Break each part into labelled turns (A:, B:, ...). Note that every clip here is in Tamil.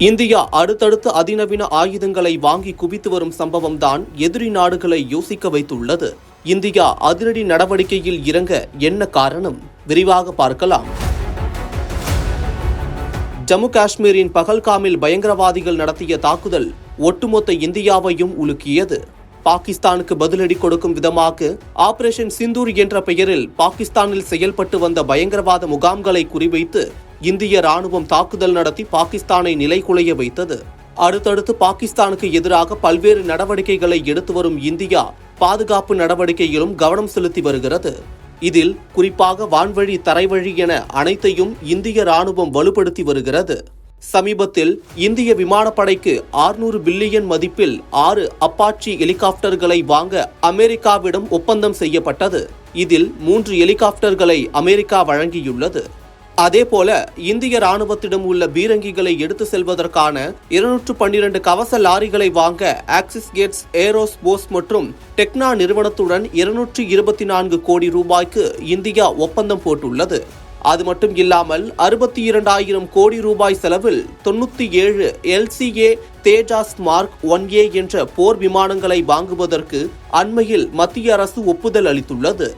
A: இந்தியா அடுத்தடுத்து அதிநவீன ஆயுதங்களை வாங்கி குவித்து வரும் சம்பவம்தான் எதிரி நாடுகளை யோசிக்க வைத்துள்ளது. இந்தியா அதிரடி நடவடிக்கையில் இறங்க என்ன காரணம்? விரிவாக பார்க்கலாம். ஜம்மு காஷ்மீரின் பகல்காமில் பயங்கரவாதிகள் நடத்திய தாக்குதல் ஒட்டுமொத்த இந்தியாவையும் உலுக்கியது. பாகிஸ்தானுக்கு பதிலடி கொடுக்கும் விதமாக ஆபரேஷன் சிந்தூர் என்ற பெயரில் பாகிஸ்தானில் செயல்பட்டு வந்த பயங்கரவாத முகாம்களை குறிவைத்து இந்திய ராணுவம் தாக்குதல் நடத்தி பாகிஸ்தானை நிலைகுலைய வைத்தது. அடுத்தடுத்து பாகிஸ்தானுக்கு எதிராக பல்வேறு நடவடிக்கைகளை எடுத்து வரும் இந்தியா பாதுகாப்பு நடவடிக்கையிலும் கவனம் செலுத்தி வருகிறது. இதில் குறிப்பாக வான்வழி, தரைவழி என அனைத்தையும் இந்திய ராணுவம் வலுப்படுத்தி வருகிறது. சமீபத்தில் இந்திய விமானப்படைக்கு 600 பில்லியன் மதிப்பில் 6 அப்பாச்சி ஹெலிகாப்டர்களை வாங்க அமெரிக்காவிடம் ஒப்பந்தம் செய்யப்பட்டது. இதில் 3 ஹெலிகாப்டர்களை அமெரிக்கா வழங்கியுள்ளது. அதேபோல இந்திய ராணுவத்திடம் உள்ள பீரங்கிகளை எடுத்து செல்வதற்கான 212 கவச லாரிகளை வாங்க ஆக்சிஸ் கேட்ஸ் ஏரோஸ்போஸ் மற்றும் டெக்னா நிறுவனத்துடன் 224 கோடி ரூபாய்க்கு இந்தியா ஒப்பந்தம் போட்டுள்ளது. அது மட்டும் இல்லாமல் 62,000 கோடி ரூபாய் செலவில் 97 LCA தேஜாஸ் மார்க் 1A என்ற போர் விமானங்களை வாங்குவதற்கு அண்மையில் மத்திய அரசு ஒப்புதல் அளித்துள்ளது.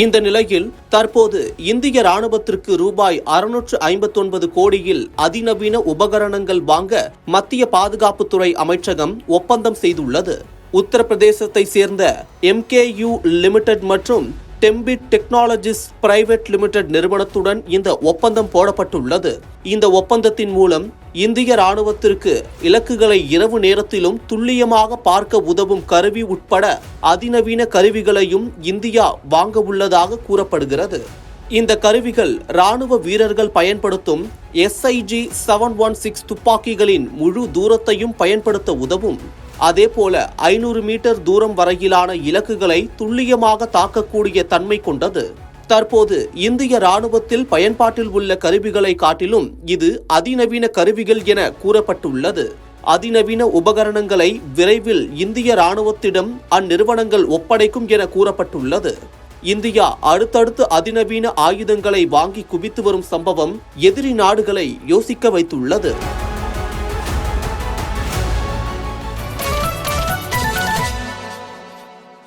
A: இந்த நிலையில் தற்போது இந்திய ராணுவத்திற்கு ரூபாய் 659 கோடியில் அதிநவீன உபகரணங்கள் வாங்க மத்திய பாதுகாப்புத்துறை அமைச்சகம் ஒப்பந்தம் செய்துள்ளது. உத்தரப்பிரதேசத்தை சேர்ந்த MKU லிமிடெட் மற்றும் டெம்பிட் டெக்னாலஜிஸ் பிரைவேட் லிமிடெட் நிறுவனத்துடன் இந்த ஒப்பந்தம் போடப்பட்டுள்ளது. இந்த ஒப்பந்தத்தின் மூலம் இந்திய ராணுவத்திற்கு இலக்குகளை இரவு நேரத்திலும் துல்லியமாக பார்க்க உதவும் கருவி உட்பட அதிநவீன கருவிகளையும் இந்தியா வாங்க உள்ளதாக கூறப்படுகிறது. இந்த கருவிகள் ராணுவ வீரர்கள் பயன்படுத்தும் SIG-716 துப்பாக்கிகளின் முழு தூரத்தையும் பயன்படுத்த உதவும். அதேபோல 500 மீட்டர் தூரம் வரையிலான இலக்குகளை துல்லியமாக தாக்கக்கூடிய தன்மை கொண்டது. தற்போது இந்திய ராணுவத்தில் பயன்பாட்டில் உள்ள கருவிகளை காட்டிலும் இது அதிநவீன கருவிகள் என கூறப்பட்டுள்ளது. அதிநவீன உபகரணங்களை விரைவில் இந்திய ராணுவத்திடம் அந்நிறுவனங்கள் ஒப்படைக்கும் என கூறப்பட்டுள்ளது. இந்தியா அடுத்தடுத்து அதிநவீன ஆயுதங்களை வாங்கி குவித்து வரும் சம்பவம் எதிரி நாடுகளை யோசிக்க வைத்துள்ளது.